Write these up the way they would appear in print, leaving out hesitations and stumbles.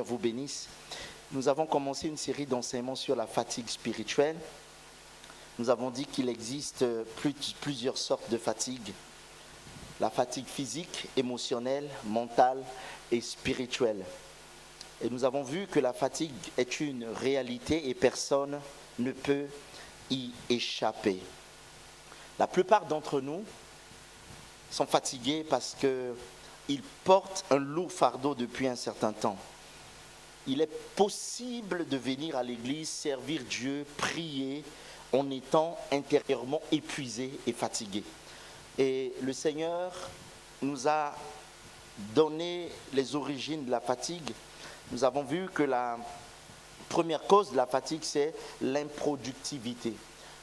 Vous bénisse. Nous avons commencé une série d'enseignements sur la fatigue spirituelle. Nous avons dit qu'il existe plusieurs sortes de fatigue. La fatigue physique, émotionnelle, mentale et spirituelle. Et nous avons vu que la fatigue est une réalité et personne ne peut y échapper. La plupart d'entre nous sont fatigués parce qu'ils portent un lourd fardeau depuis un certain temps. Il est possible de venir à l'église, servir Dieu, prier en étant intérieurement épuisé et fatigué. Et le Seigneur nous a donné les origines de la fatigue. Nous avons vu que la première cause de la fatigue, c'est l'improductivité.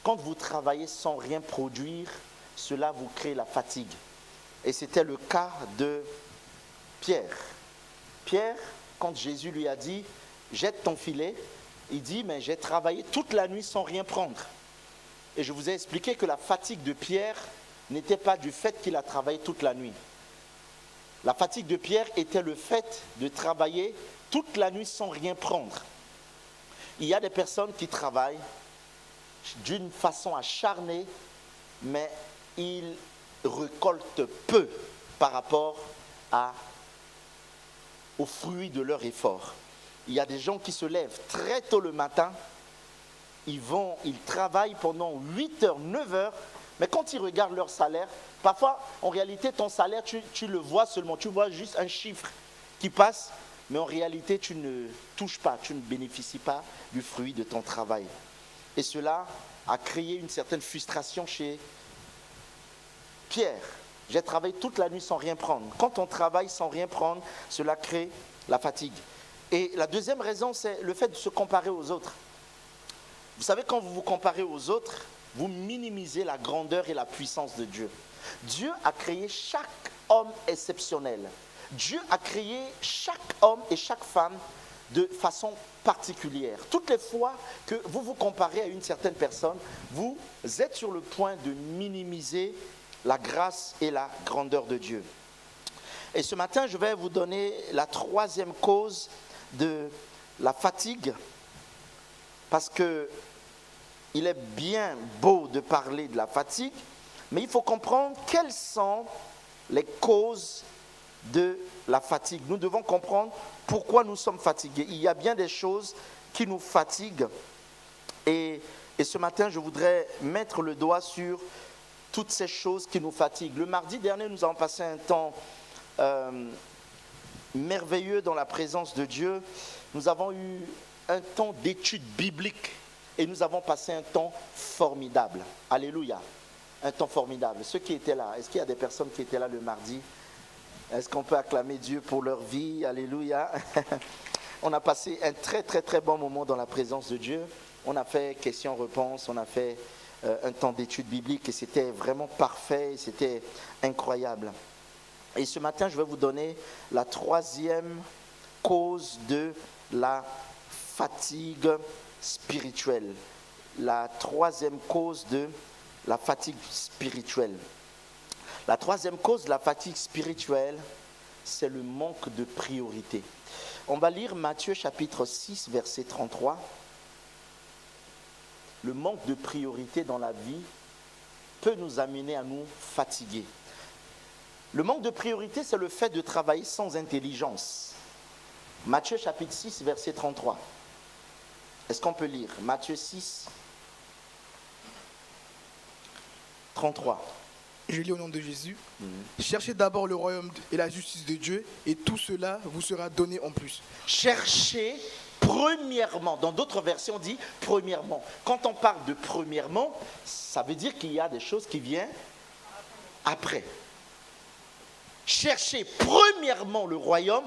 Quand vous travaillez sans rien produire, cela vous crée la fatigue. Et c'était le cas de Pierre. Pierre, quand Jésus lui a dit « jette ton filet », il dit « mais j'ai travaillé toute la nuit sans rien prendre ». Et je vous ai expliqué que la fatigue de Pierre n'était pas du fait qu'il a travaillé toute la nuit. La fatigue de Pierre était le fait de travailler toute la nuit sans rien prendre. Il y a des personnes qui travaillent d'une façon acharnée, mais ils récoltent peu par rapport aux fruits de leur effort. Il y a des gens qui se lèvent très tôt le matin, ils travaillent pendant 8 heures, 9 heures, mais quand ils regardent leur salaire, parfois en réalité ton salaire tu le vois seulement, tu vois juste un chiffre qui passe, mais en réalité tu ne touches pas, tu ne bénéficies pas du fruit de ton travail. Et cela a créé une certaine frustration chez Pierre. J'ai travaillé toute la nuit sans rien prendre. Quand on travaille sans rien prendre, cela crée la fatigue. Et la deuxième raison, c'est le fait de se comparer aux autres. Vous savez, quand vous vous comparez aux autres, vous minimisez la grandeur et la puissance de Dieu. Dieu a créé chaque homme exceptionnel. Dieu a créé chaque homme et chaque femme de façon particulière. Toutes les fois que vous vous comparez à une certaine personne, vous êtes sur le point de minimiser la grâce et la grandeur de Dieu. Et ce matin, je vais vous donner la troisième cause de la fatigue, parce que il est bien beau de parler de la fatigue, mais il faut comprendre quelles sont les causes de la fatigue. Nous devons comprendre pourquoi nous sommes fatigués. Il y a bien des choses qui nous fatiguent, et ce matin, je voudrais mettre le doigt sur toutes ces choses qui nous fatiguent. Le mardi dernier, nous avons passé un temps merveilleux dans la présence de Dieu. Nous avons eu un temps d'étude biblique et nous avons passé un temps formidable. Alléluia. Un temps formidable. Ceux qui étaient là, est-ce qu'il y a des personnes qui étaient là le mardi? Est-ce qu'on peut acclamer Dieu pour leur vie? Alléluia. On a passé un très très très bon moment dans la présence de Dieu. On a fait questions-réponses, on a fait un temps d'étude biblique et c'était vraiment parfait, c'était incroyable. Et ce matin, je vais vous donner la troisième cause de la fatigue spirituelle. La troisième cause de la fatigue spirituelle. La troisième cause de la fatigue spirituelle, c'est le manque de priorité. On va lire Matthieu chapitre 6, verset 33. Le manque de priorité dans la vie peut nous amener à nous fatiguer. Le manque de priorité, c'est le fait de travailler sans intelligence. Matthieu chapitre 6, verset 33. Est-ce qu'on peut lire Matthieu 6, 33. Je lis au nom de Jésus. Cherchez d'abord le royaume et la justice de Dieu, et tout cela vous sera donné en plus. Cherchez premièrement. Dans d'autres versions, on dit premièrement. Quand on parle de premièrement, ça veut dire qu'il y a des choses qui viennent après. Cherchez premièrement le royaume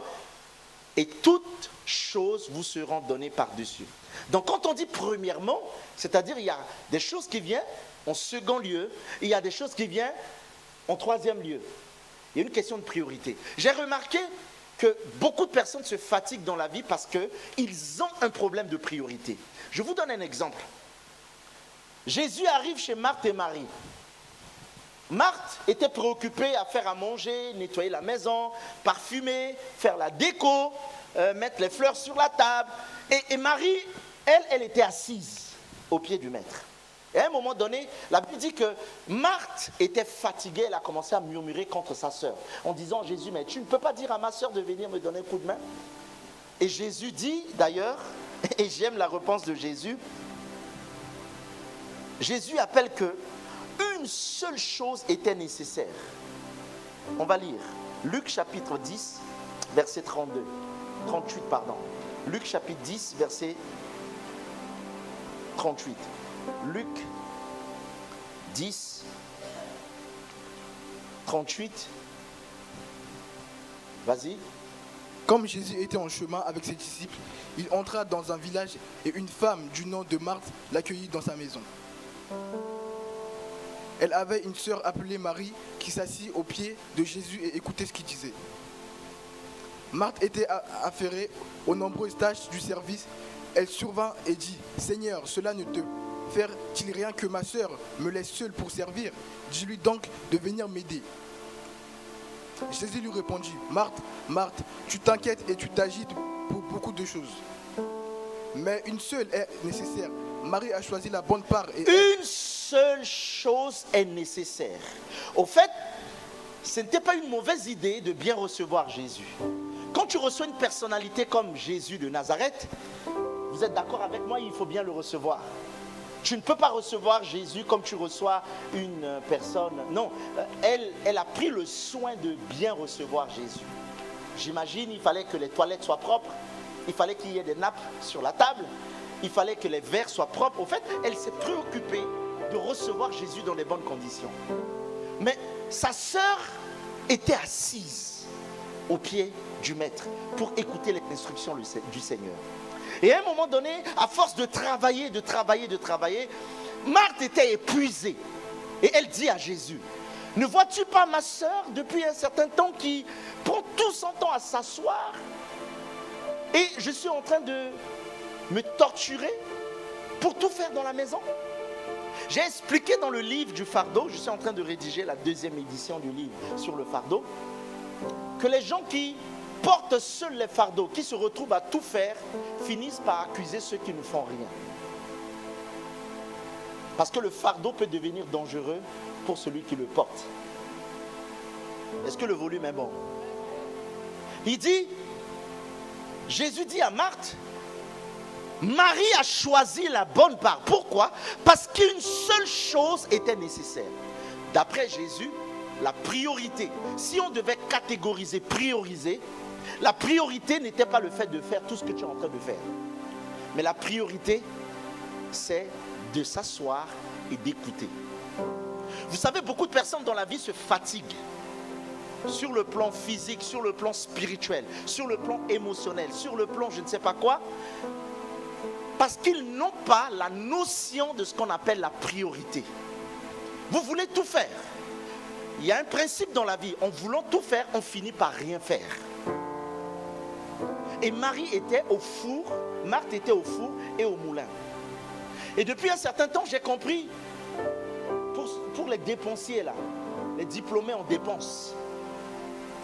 et toutes choses vous seront données par-dessus. Donc quand on dit premièrement, c'est-à-dire il y a des choses qui viennent en second lieu, et il y a des choses qui viennent en troisième lieu. Il y a une question de priorité. J'ai remarqué que beaucoup de personnes se fatiguent dans la vie parce qu'ils ont un problème de priorité. Je vous donne un exemple. Jésus arrive chez Marthe et Marie. Marthe était préoccupée à faire à manger, nettoyer la maison, parfumer, faire la déco, mettre les fleurs sur la table. Et Marie, elle était assise au pied du maître. Et à un moment donné, la Bible dit que Marthe était fatiguée, elle a commencé à murmurer contre sa sœur, en disant: Jésus, mais tu ne peux pas dire à ma sœur de venir me donner un coup de main? Et Jésus dit d'ailleurs, et j'aime la réponse de Jésus, Jésus appelle que une seule chose était nécessaire. On va lire Luc chapitre 10, verset 38. Luc chapitre 10, verset 38. Luc 10, 38. Vas-y. Comme Jésus était en chemin avec ses disciples, il entra dans un village et une femme du nom de Marthe l'accueillit dans sa maison. Elle avait une sœur appelée Marie qui s'assit aux pieds de Jésus et écoutait ce qu'il disait. Marthe était affairée aux nombreuses tâches du service. Elle survint et dit: Seigneur, cela ne te fait-il rien que ma sœur me laisse seule pour servir? Dis-lui donc de venir m'aider. Jésus lui répondit: Marthe, Marthe, tu t'inquiètes et tu t'agites pour beaucoup de choses. Mais une seule est nécessaire. Marie a choisi la bonne part. Une seule chose est nécessaire. Au fait, ce n'était pas une mauvaise idée de bien recevoir Jésus. Quand tu reçois une personnalité comme Jésus de Nazareth, vous êtes d'accord avec moi, il faut bien le recevoir. Tu ne peux pas recevoir Jésus comme tu reçois une personne. Non, elle a pris le soin de bien recevoir Jésus. J'imagine, il fallait que les toilettes soient propres, il fallait qu'il y ait des nappes sur la table, il fallait que les verres soient propres. Au fait, elle s'est préoccupée de recevoir Jésus dans les bonnes conditions. Mais sa sœur était assise au pied du maître pour écouter les instructions du Seigneur. Et à un moment donné, à force de travailler, Marthe était épuisée. Et elle dit à Jésus: ne vois-tu pas ma sœur depuis un certain temps qui prend tout son temps à s'asseoir, et je suis en train de me torturer pour tout faire dans la maison? J'ai expliqué dans le livre du fardeau, je suis en train de rédiger la 2e édition du livre sur le fardeau, que les gens qui portent seuls les fardeaux, qui se retrouvent à tout faire, finissent par accuser ceux qui ne font rien. Parce que le fardeau peut devenir dangereux pour celui qui le porte. Est-ce que le volume est bon? Il dit, Jésus dit à Marthe: Marie a choisi la bonne part. Pourquoi? Parce qu'une seule chose était nécessaire. D'après Jésus, la priorité, si on devait catégoriser, prioriser, la priorité n'était pas le fait de faire tout ce que tu es en train de faire. Mais la priorité, c'est de s'asseoir et d'écouter. Vous savez, beaucoup de personnes dans la vie se fatiguent. Sur le plan physique, sur le plan spirituel, sur le plan émotionnel, sur le plan je ne sais pas quoi, parce qu'ils n'ont pas la notion de ce qu'on appelle la priorité. Vous voulez tout faire. Il y a un principe dans la vie, en voulant tout faire, on finit par rien faire. Et Marie était au four, Marthe était au four et au moulin. Et depuis un certain temps, j'ai compris, pour les dépensiers là, les diplômés en dépenses,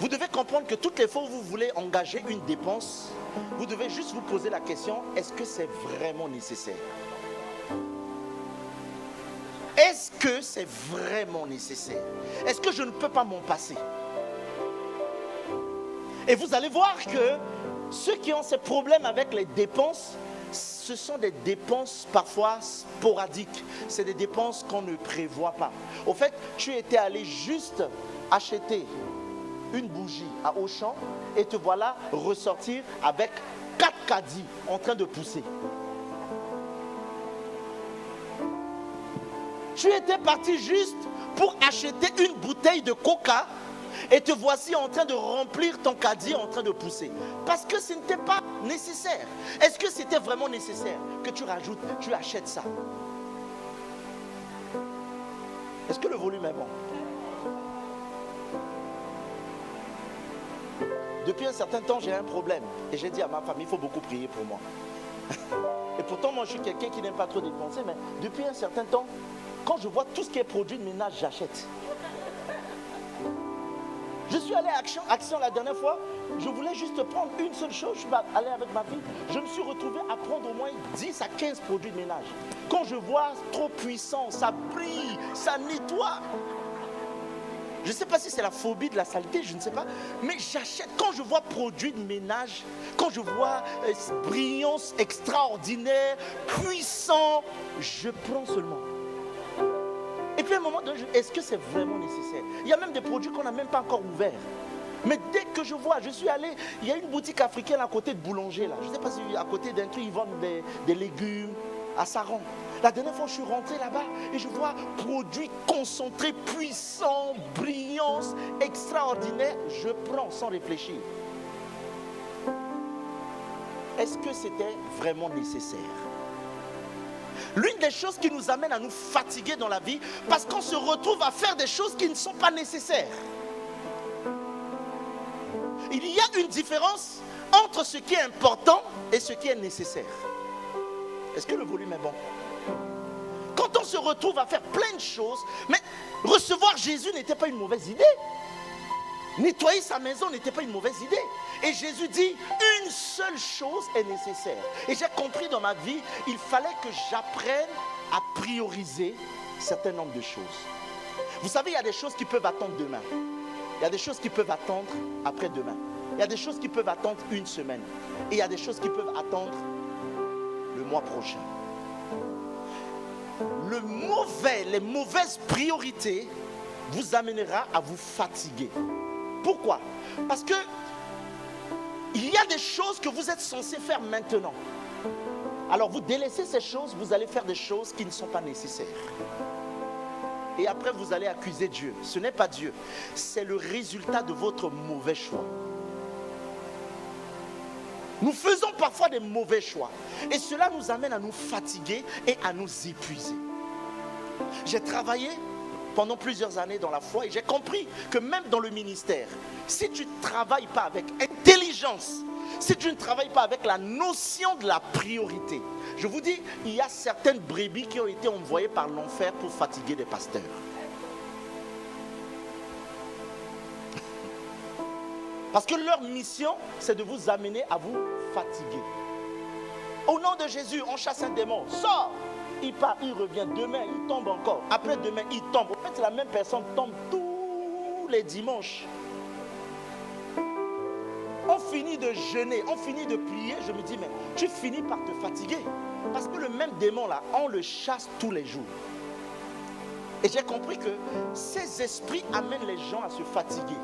vous devez comprendre que toutes les fois où vous voulez engager une dépense, vous devez juste vous poser la question: est-ce que c'est vraiment nécessaire? Est-ce que c'est vraiment nécessaire? Est-ce que je ne peux pas m'en passer? Et vous allez voir que ceux qui ont ces problèmes avec les dépenses, ce sont des dépenses parfois sporadiques. C'est des dépenses qu'on ne prévoit pas. Au fait, tu étais allé juste acheter une bougie à Auchan et te voilà ressortir avec 4 caddies en train de pousser. Tu étais parti juste pour acheter une bouteille de coca et te voici en train de remplir ton caddie en train de pousser. Parce que ce n'était pas nécessaire. Est-ce que c'était vraiment nécessaire que tu rajoutes, tu achètes ça? Est-ce que le volume est bon? Depuis un certain temps, j'ai un problème. Et j'ai dit à ma famille, il faut beaucoup prier pour moi. Et pourtant, moi, je suis quelqu'un qui n'aime pas trop dépenser. Mais depuis un certain temps, quand je vois tout ce qui est produit de ménage, j'achète. Je suis allé à Action la dernière fois. Je voulais juste prendre une seule chose. Je suis allé avec ma fille. Je me suis retrouvé à prendre au moins 10 à 15 produits de ménage. Quand je vois trop puissant, ça brille, ça nettoie. Je ne sais pas si c'est la phobie de la saleté, je ne sais pas. Mais j'achète. Quand je vois produits de ménage, quand je vois brillance extraordinaire, puissant, je prends seulement. Et puis à un moment donné, est-ce que c'est vraiment nécessaire? Il y a même des produits qu'on n'a même pas encore ouverts. Mais dès que je vois, je suis allé, il y a une boutique africaine à côté de Boulanger là. Je ne sais pas si à côté d'un truc, ils vendent des légumes à Saran. La dernière fois, je suis rentré là-bas et je vois produits concentrés, puissants, brillance, extraordinaire. Je prends sans réfléchir. Est-ce que c'était vraiment nécessaire? L'une des choses qui nous amène à nous fatiguer dans la vie, parce qu'on se retrouve à faire des choses qui ne sont pas nécessaires. Il y a une différence entre ce qui est important et ce qui est nécessaire. Est-ce que le volume est bon? Quand on se retrouve à faire plein de choses, mais recevoir Jésus n'était pas une mauvaise idée. Nettoyer sa maison n'était pas une mauvaise idée. Et Jésus dit, une seule chose est nécessaire. Et j'ai compris dans ma vie, il fallait que j'apprenne à prioriser un certain nombre de choses. Vous savez, il y a des choses qui peuvent attendre demain. Il y a des choses qui peuvent attendre après-demain. Il y a des choses qui peuvent attendre une semaine. Et il y a des choses qui peuvent attendre le mois prochain. Les mauvaises priorités vous amènera à vous fatiguer. Pourquoi? Parce que il y a des choses que vous êtes censé faire maintenant. Alors vous délaissez ces choses, vous allez faire des choses qui ne sont pas nécessaires. Et après vous allez accuser Dieu. Ce n'est pas Dieu, c'est le résultat de votre mauvais choix. Nous faisons parfois des mauvais choix. Et cela nous amène à nous fatiguer et à nous épuiser. J'ai travaillé pendant plusieurs années dans la foi et j'ai compris que même dans le ministère, si tu ne travailles pas avec intelligence, si tu ne travailles pas avec la notion de la priorité, je vous dis, il y a certaines brebis qui ont été envoyées par l'enfer pour fatiguer des pasteurs. Parce que leur mission, c'est de vous amener à vous fatiguer. Au nom de Jésus, on chasse un démon. Sors! Il part, il revient. Demain, il tombe encore. Après demain, il tombe. En fait, la même personne tombe tous les dimanches. On finit de jeûner, on finit de prier. Je me dis, mais tu finis par te fatiguer. Parce que le même démon là, on le chasse tous les jours. Et j'ai compris que ces esprits amènent les gens à se fatiguer.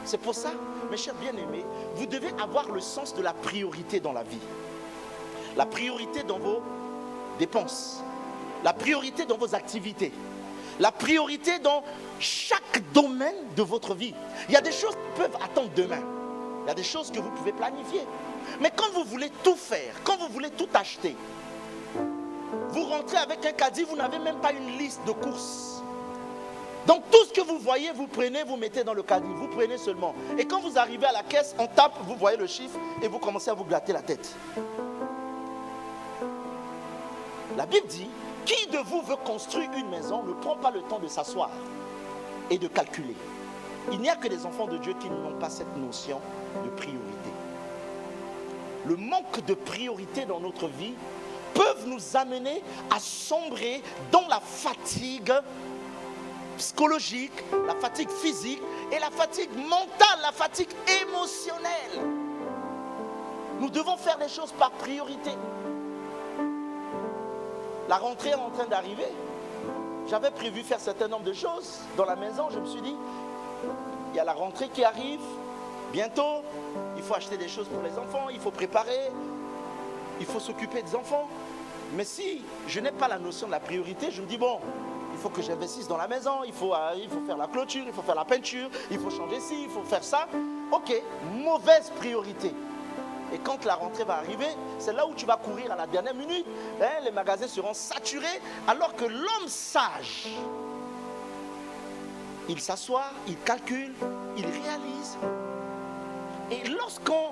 C'est pour ça, mes chers bien-aimés, vous devez avoir le sens de la priorité dans la vie. La priorité dans vos dépenses. La priorité dans vos activités. La priorité dans chaque domaine de votre vie. Il y a des choses qui peuvent attendre demain. Il y a des choses que vous pouvez planifier. Mais quand vous voulez tout faire, quand vous voulez tout acheter, vous rentrez avec un caddie, vous n'avez même pas une liste de courses. Donc tout ce que vous voyez, vous prenez, vous mettez dans le caddie, vous prenez seulement. Et quand vous arrivez à la caisse, on tape, vous voyez le chiffre et vous commencez à vous glatter la tête. La Bible dit, qui de vous veut construire une maison ne prend pas le temps de s'asseoir et de calculer. Il n'y a que des enfants de Dieu qui n'ont pas cette notion de priorité. Le manque de priorité dans notre vie peuvent nous amener à sombrer dans la fatigue psychologique, la fatigue physique et la fatigue mentale, la fatigue émotionnelle. Nous devons faire des choses par priorité. La rentrée est en train d'arriver. J'avais prévu faire un certain nombre de choses dans la maison. Je me suis dit, il y a la rentrée qui arrive bientôt. Il faut acheter des choses pour les enfants, il faut préparer, il faut s'occuper des enfants. Mais si je n'ai pas la notion de la priorité, je me dis, bon, il faut que j'investisse dans la maison, il faut faire la clôture, il faut faire la peinture, il faut changer ci, il faut faire ça. Ok, mauvaise priorité. Et quand la rentrée va arriver, c'est là où tu vas courir à la dernière minute. Les magasins seront saturés, alors que l'homme sage, il s'assoit, il calcule, il réalise. Et lorsqu'on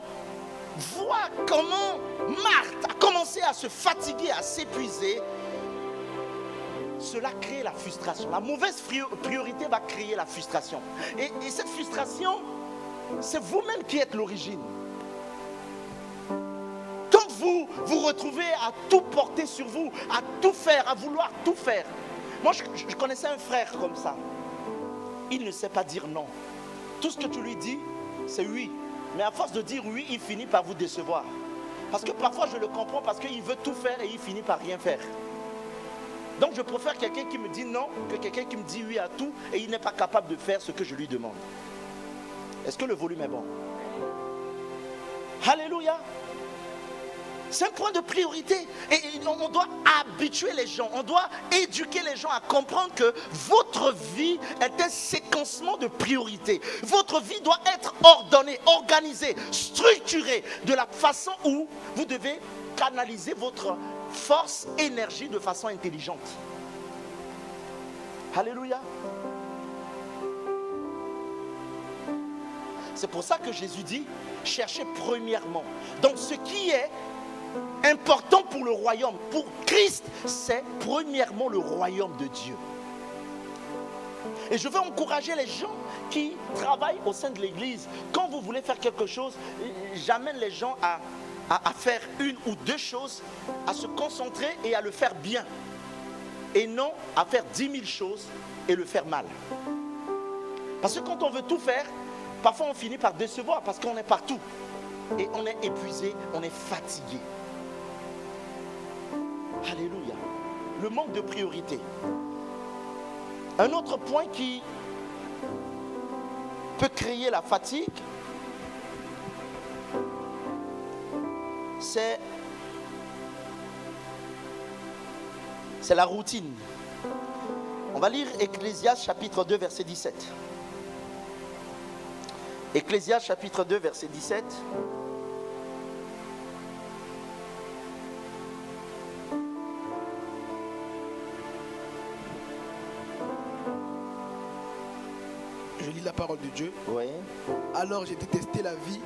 voit comment Marthe a commencé à se fatiguer, à s'épuiser, cela crée la frustration. La mauvaise priorité va créer la frustration. Et cette frustration, c'est vous-même qui êtes l'origine. Quand vous vous retrouvez à tout porter sur vous, à tout faire, à vouloir tout faire. Moi, je connaissais un frère comme ça. Il ne sait pas dire non. Tout ce que tu lui dis, c'est oui. Mais à force de dire oui, il finit par vous décevoir. Parce que parfois, je le comprends parce qu'il veut tout faire et il finit par rien faire. Donc, je préfère quelqu'un qui me dit non que quelqu'un qui me dit oui à tout et il n'est pas capable de faire ce que je lui demande. Est-ce que le volume est bon? Alléluia. C'est un point de priorité. Et on doit habituer les gens, on doit éduquer les gens à comprendre que votre vie est un séquencement de priorités. Votre vie doit être ordonnée, organisée, structurée de la façon où vous devez canaliser votre force, énergie de façon intelligente. Alléluia. C'est pour ça que Jésus dit, cherchez premièrement. Donc ce qui est important pour le royaume, pour Christ, c'est premièrement le royaume de Dieu. Et je veux encourager les gens qui travaillent au sein de l'église. Quand vous voulez faire quelque chose, j'amène les gens à faire une ou deux choses, à se concentrer et à le faire bien. Et non à faire 10 000 choses et le faire mal. Parce que quand on veut tout faire, parfois on finit par décevoir parce qu'on est partout. Et on est épuisé, on est fatigué. Alléluia. Le manque de priorité. Un autre point qui peut créer la fatigue, c'est la routine. On va lire Ecclésiaste chapitre 2 verset 17. Ecclésiaste chapitre 2 verset 17. Je lis la parole de Dieu. Oui. Alors j'ai détesté la vie.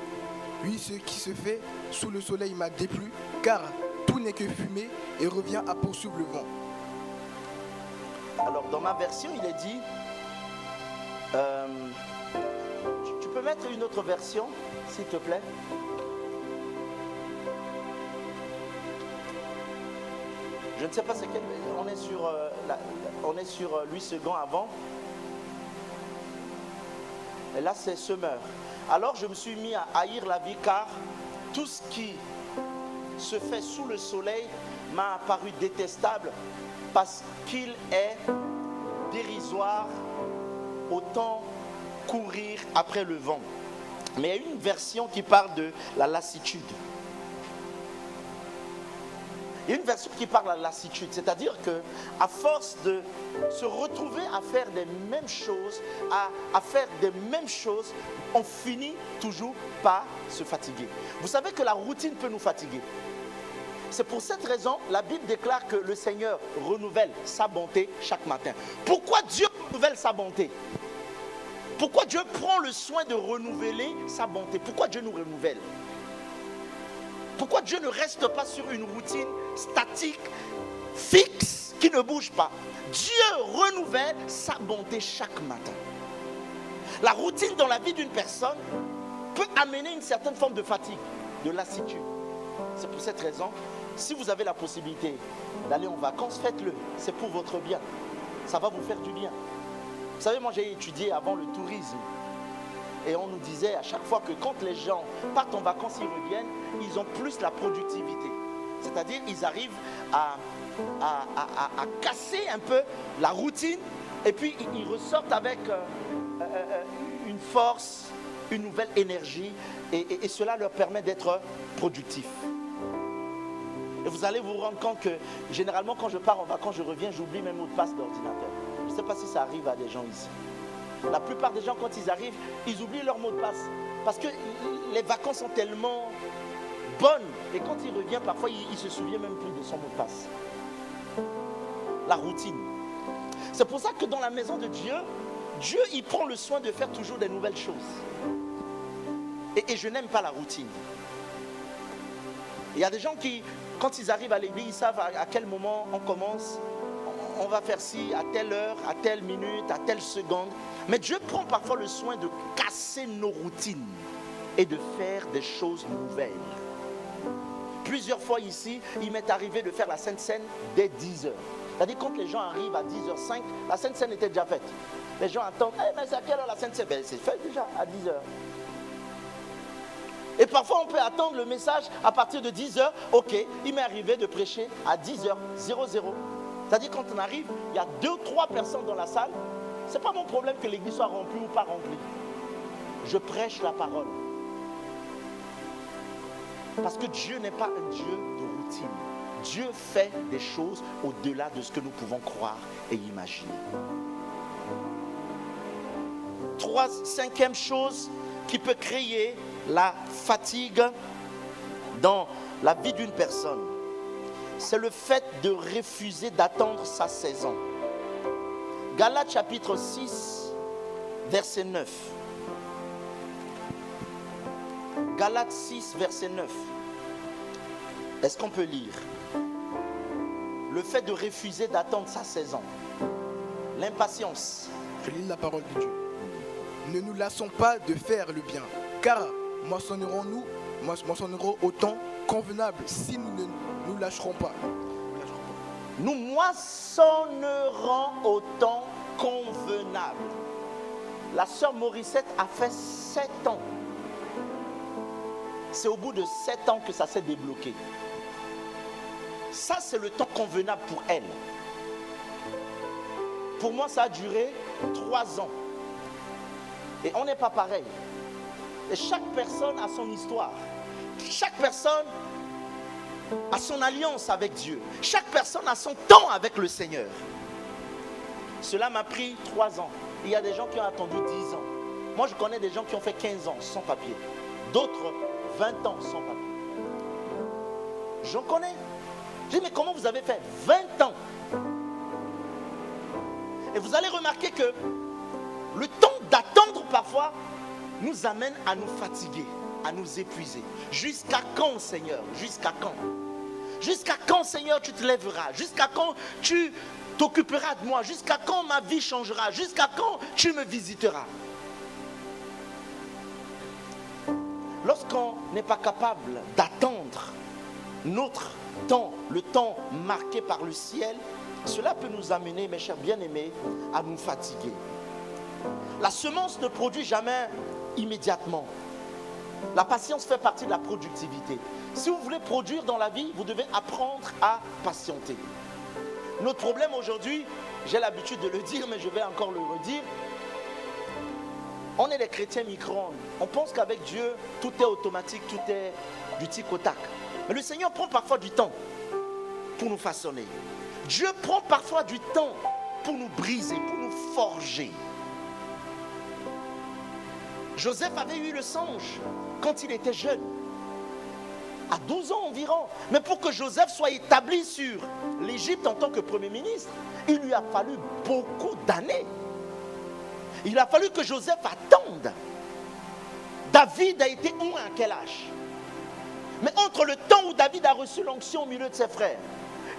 Oui, ce qui se fait sous le soleil m'a déplu, car tout n'est que fumée et revient à poursuivre le vent. Alors dans ma version, il est dit, tu peux mettre une autre version, s'il te plaît. Je ne sais pas c'est quelle, on est sur 8 secondes avant. Et là c'est semeur. Alors je me suis mis à haïr la vie, car tout ce qui se fait sous le soleil m'a apparu détestable, parce qu'il est dérisoire, autant courir après le vent. Mais il y a une version qui parle de la lassitude. Il y a une version qui parle de la lassitude, c'est-à-dire que à force de se retrouver à faire des mêmes choses, à faire des mêmes choses, on finit toujours par se fatiguer. Vous savez que la routine peut nous fatiguer. C'est pour cette raison, la Bible déclare que le Seigneur renouvelle sa bonté chaque matin. Pourquoi Dieu renouvelle sa bonté? Pourquoi Dieu prend le soin de renouveler sa bonté? Pourquoi Dieu nous renouvelle? Pourquoi Dieu ne reste pas sur une routine statique, fixe, qui ne bouge pas? Dieu renouvelle sa bonté chaque matin. La routine dans la vie d'une personne peut amener une certaine forme de fatigue, de lassitude. C'est pour cette raison, si vous avez la possibilité d'aller en vacances, faites-le. C'est pour votre bien. Ça va vous faire du bien. Vous savez, moi j'ai étudié avant le tourisme. Et on nous disait à chaque fois que quand les gens partent en vacances, ils reviennent, ils ont plus la productivité. C'est-à-dire ils arrivent à casser un peu la routine et puis ils ressortent avec une force, une nouvelle énergie et cela leur permet d'être productifs. Et vous allez vous rendre compte que généralement quand je pars en vacances, je reviens, j'oublie mes mots de passe d'ordinateur. Je ne sais pas si ça arrive à des gens ici. La plupart des gens, quand ils arrivent, ils oublient leur mot de passe. Parce que les vacances sont tellement bonnes. Et quand il revient, parfois, il ne se souvient même plus de son mot de passe. La routine. C'est pour ça que dans la maison de Dieu, Dieu, il prend le soin de faire toujours des nouvelles choses. Et je n'aime pas la routine. Il y a des gens qui, quand ils arrivent à l'église, ils savent à quel moment on commence. on va faire ci à telle heure, à telle minute, à telle seconde. Mais Dieu prend parfois le soin de casser nos routines et de faire des choses nouvelles. Plusieurs fois ici, il m'est arrivé de faire la Sainte Seine dès 10h. C'est-à-dire quand les gens arrivent à 10h05, la Sainte Seine était déjà faite. Les gens attendent, mais c'est à quelle heure la Sainte Seine? C'est fait déjà à 10h. Et parfois on peut attendre le message à partir de 10h. Ok, il m'est arrivé de prêcher à 10h00. C'est-à-dire quand on arrive, il y a 2-3 personnes dans la salle. Ce n'est pas mon problème que l'église soit remplie ou pas remplie. Je prêche la parole. Parce que Dieu n'est pas un Dieu de routine. Dieu fait des choses au-delà de ce que nous pouvons croire et imaginer. Cinquième chose qui peut créer la fatigue dans la vie d'une personne, c'est le fait de refuser d'attendre sa saison. Galates chapitre 6, verset 9. Galates 6, verset 9. Est-ce qu'on peut lire? Le fait de refuser d'attendre sa saison. L'impatience. Je lis la parole de Dieu. Ne nous lassons pas de faire le bien, car moissonnerons au temps convenable si nous ne nous lâcherons pas. Nous moissonnerons au temps convenable. La sœur Morissette a fait 7 ans. C'est au bout de 7 ans que ça s'est débloqué. Ça, c'est le temps convenable pour elle. Pour moi, ça a duré 3 ans. Et on n'est pas pareil. Et chaque personne a son histoire. Chaque personne a son alliance avec Dieu. Chaque personne a son temps avec le Seigneur. Cela m'a pris 3 ans. Il y a des gens qui ont attendu 10 ans. Moi, je connais des gens qui ont fait 15 ans sans papier. D'autres, 20 ans sans papier. J'en connais. Je dis, mais comment vous avez fait 20 ans? Et vous allez remarquer que le temps d'attendre parfois nous amène à nous fatiguer, à nous épuiser. Jusqu'à quand, Seigneur? Jusqu'à quand? Jusqu'à quand, Seigneur, tu te lèveras? Jusqu'à quand tu t'occuperas de moi? Jusqu'à quand ma vie changera? Jusqu'à quand tu me visiteras? Lorsqu'on n'est pas capable d'attendre notre temps, le temps marqué par le ciel, cela peut nous amener, mes chers bien-aimés, à nous fatiguer. La semence ne produit jamais immédiatement. La patience fait partie de la productivité. Si vous voulez produire dans la vie, vous devez apprendre à patienter. Notre problème aujourd'hui, j'ai l'habitude de le dire, mais je vais encore le redire. On est des chrétiens micro-ondes. On pense qu'avec Dieu, tout est automatique, tout est du tic au tac. Mais le Seigneur prend parfois du temps pour nous façonner. Dieu prend parfois du temps pour nous briser, pour nous forger. Joseph avait eu le songe quand il était jeune, à 12 ans environ. Mais pour que Joseph soit établi sur l'Égypte en tant que premier ministre, il lui a fallu beaucoup d'années. Il a fallu que Joseph attende. David a été où, à quel âge? Mais entre le temps où David a reçu l'onction au milieu de ses frères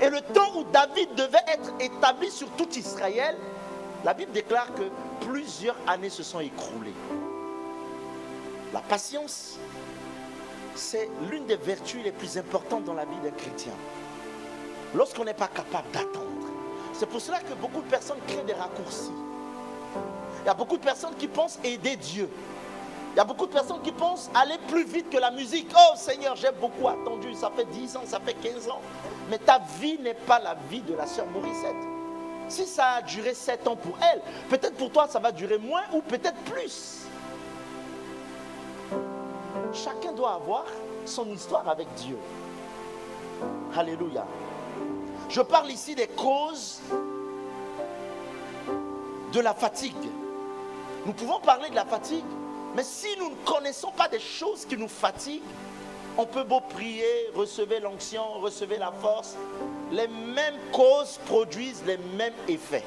et le temps où David devait être établi sur tout Israël, la Bible déclare que plusieurs années se sont écroulées. La patience, c'est l'une des vertus les plus importantes dans la vie d'un chrétien. Lorsqu'on n'est pas capable d'attendre. C'est pour cela que beaucoup de personnes créent des raccourcis. Il y a beaucoup de personnes qui pensent aider Dieu. Il y a beaucoup de personnes qui pensent aller plus vite que la musique. Oh Seigneur, j'ai beaucoup attendu, ça fait 10 ans, ça fait 15 ans. Mais ta vie n'est pas la vie de la sœur Morissette. Si ça a duré 7 ans pour elle, peut-être pour toi ça va durer moins ou peut-être plus. Chacun doit avoir son histoire avec Dieu. Alléluia. Je parle ici des causes de la fatigue. Nous pouvons parler de la fatigue, mais si nous ne connaissons pas des choses qui nous fatiguent, on peut beau prier, recevoir l'onction, recevoir la force, les mêmes causes produisent les mêmes effets.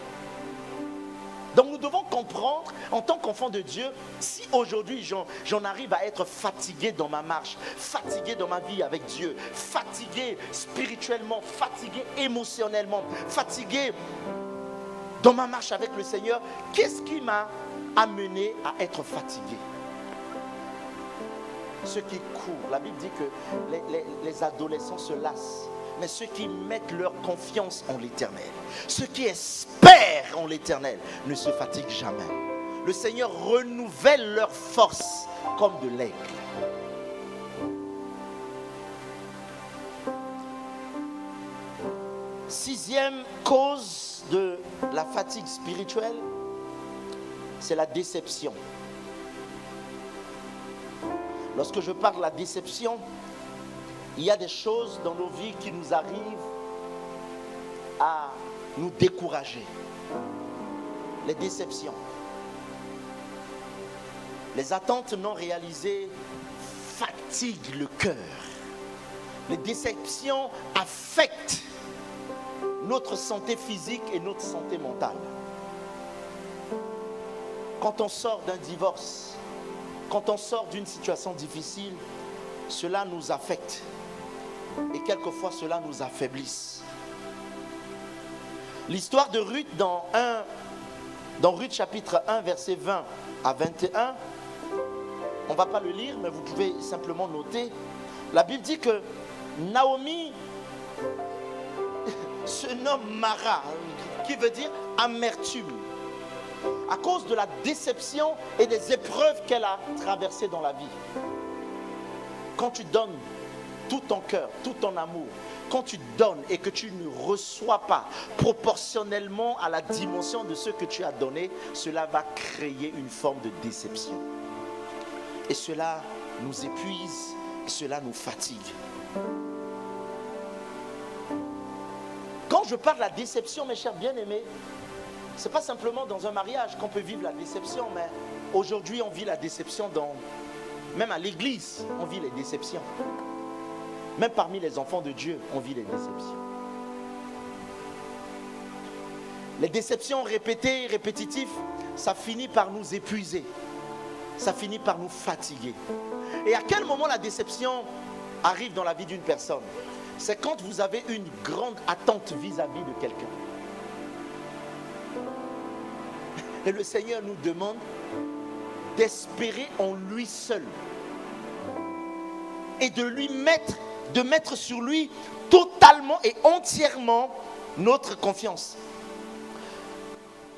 Donc nous devons comprendre, en tant qu'enfant de Dieu, si aujourd'hui j'en arrive à être fatigué dans ma marche, fatigué dans ma vie avec Dieu, fatigué spirituellement, fatigué émotionnellement, fatigué dans ma marche avec le Seigneur, qu'est-ce qui m'a amené à être fatigué? Ceux qui courent, la Bible dit que les adolescents se lassent. Mais ceux qui mettent leur confiance en l'Éternel, ceux qui espèrent en l'Éternel, ne se fatiguent jamais. Le Seigneur renouvelle leur force comme de l'aigle. Sixième cause de la fatigue spirituelle, c'est la déception. Lorsque je parle de la déception, il y a des choses dans nos vies qui nous arrivent à nous décourager. Les déceptions. Les attentes non réalisées fatiguent le cœur. Les déceptions affectent notre santé physique et notre santé mentale. Quand on sort d'un divorce, quand on sort d'une situation difficile, cela nous affecte. Et quelquefois cela nous affaiblisse. L'histoire de Ruth dans Ruth chapitre 1 verset 20 à 21, on ne va pas le lire mais vous pouvez simplement noter. La Bible dit que Naomi se nomme Mara, qui veut dire amertume, à cause de la déception et des épreuves qu'elle a traversées dans la vie. Quand tu donnes tout ton cœur, tout ton amour, quand tu donnes et que tu ne reçois pas proportionnellement à la dimension de ce que tu as donné, cela va créer une forme de déception. Et cela nous épuise, et cela nous fatigue. Quand je parle de la déception, mes chers bien-aimés, ce n'est pas simplement dans un mariage qu'on peut vivre la déception, mais aujourd'hui on vit la déception même à l'église, on vit les déceptions. Même parmi les enfants de Dieu, on vit les déceptions. Les déceptions répétées, répétitives, ça finit par nous épuiser. Ça finit par nous fatiguer. Et à quel moment la déception arrive dans la vie d'une personne? C'est quand vous avez une grande attente vis-à-vis de quelqu'un. Et le Seigneur nous demande d'espérer en lui seul. Et de mettre sur lui totalement et entièrement notre confiance.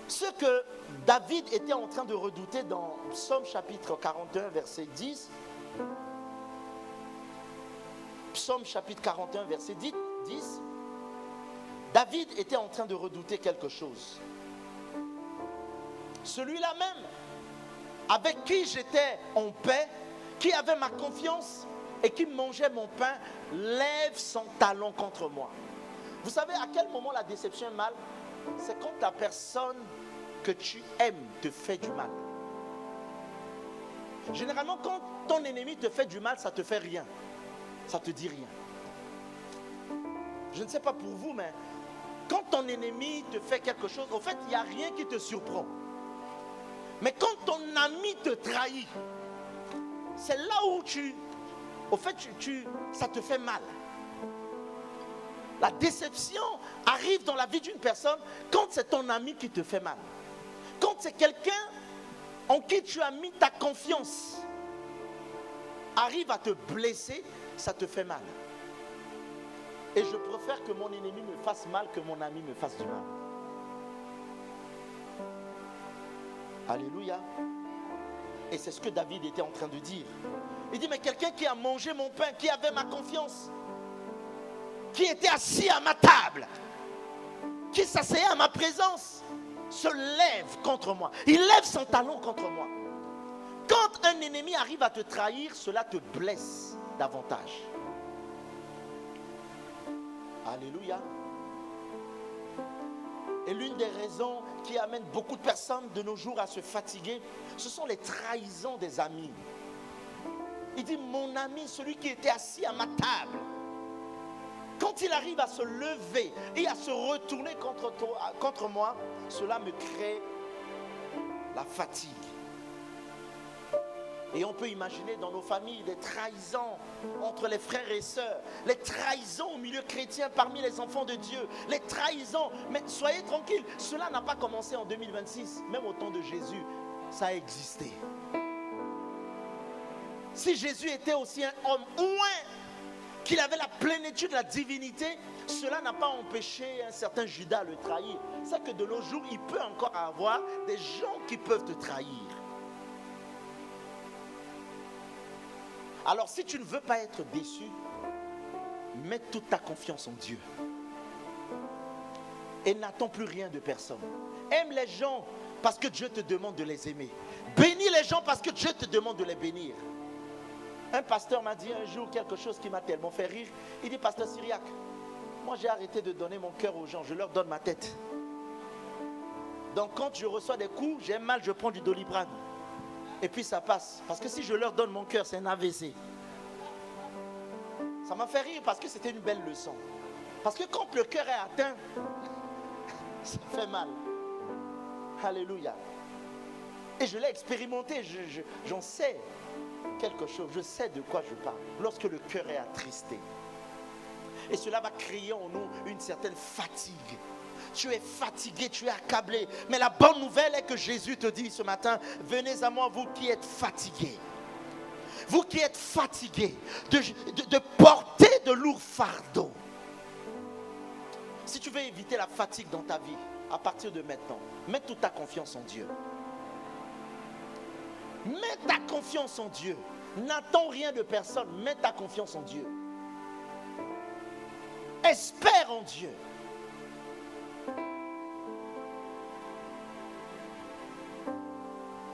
Ce que David était en train de redouter dans Psaume chapitre 41 verset 10. Psaume chapitre 41 verset 10. David était en train de redouter quelque chose. Celui-là même avec qui j'étais en paix, qui avait ma confiance et qui mangeait mon pain, lève son talon contre moi. Vous savez à quel moment la déception est mal? C'est quand la personne que tu aimes te fait du mal. Généralement, quand ton ennemi te fait du mal, ça te fait rien. Ça te dit rien. Je ne sais pas pour vous, mais quand ton ennemi te fait quelque chose, au fait, il n'y a rien qui te surprend. Mais quand ton ami te trahit, c'est là où ça te fait mal. La déception arrive dans la vie d'une personne quand c'est ton ami qui te fait mal. Quand c'est quelqu'un en qui tu as mis ta confiance, arrive à te blesser, ça te fait mal. Et je préfère que mon ennemi me fasse mal que mon ami me fasse du mal. Alléluia. Et c'est ce que David était en train de dire. Il dit, mais quelqu'un qui a mangé mon pain, qui avait ma confiance, qui était assis à ma table, qui s'asseyait à ma présence, se lève contre moi. Il lève son talon contre moi. Quand un ennemi arrive à te trahir, cela te blesse davantage. Alléluia. Et l'une des raisons qui amène beaucoup de personnes de nos jours à se fatiguer, ce sont les trahisons des amis. Il dit, mon ami, celui qui était assis à ma table, quand il arrive à se lever et à se retourner contre moi, cela me crée la fatigue. Et on peut imaginer dans nos familles des trahisons entre les frères et sœurs, les trahisons au milieu chrétien parmi les enfants de Dieu, les trahisons. Mais soyez tranquilles, cela n'a pas commencé en 2026, même au temps de Jésus, ça a existé. Si Jésus était aussi un homme oint, qu'il avait la plénitude de la divinité, cela n'a pas empêché un certain Judas de le trahir. C'est que de nos jours, il peut encore avoir des gens qui peuvent te trahir. Alors si tu ne veux pas être déçu, mets toute ta confiance en Dieu. Et n'attends plus rien de personne. Aime les gens parce que Dieu te demande de les aimer. Bénis les gens parce que Dieu te demande de les bénir. Un pasteur m'a dit un jour quelque chose qui m'a tellement fait rire. Il dit, pasteur Syriac, moi j'ai arrêté de donner mon cœur aux gens, je leur donne ma tête. Donc quand je reçois des coups, j'ai mal, je prends du Doliprane. Et puis ça passe. Parce que si je leur donne mon cœur, c'est un AVC. Ça m'a fait rire parce que c'était une belle leçon. Parce que quand le cœur est atteint, ça fait mal. Alléluia. Et je l'ai expérimenté, j'en sais quelque chose, je sais de quoi je parle. Lorsque le cœur est attristé. Et cela va créer en nous une certaine fatigue. Tu es fatigué, tu es accablé. Mais la bonne nouvelle est que Jésus te dit ce matin, venez à moi vous qui êtes fatigués. Vous qui êtes fatigués de porter de lourds fardeaux. Si tu veux éviter la fatigue dans ta vie, à partir de maintenant, mets toute ta confiance en Dieu. Mets ta confiance en Dieu. N'attends rien de personne. Mets ta confiance en Dieu. Espère en Dieu.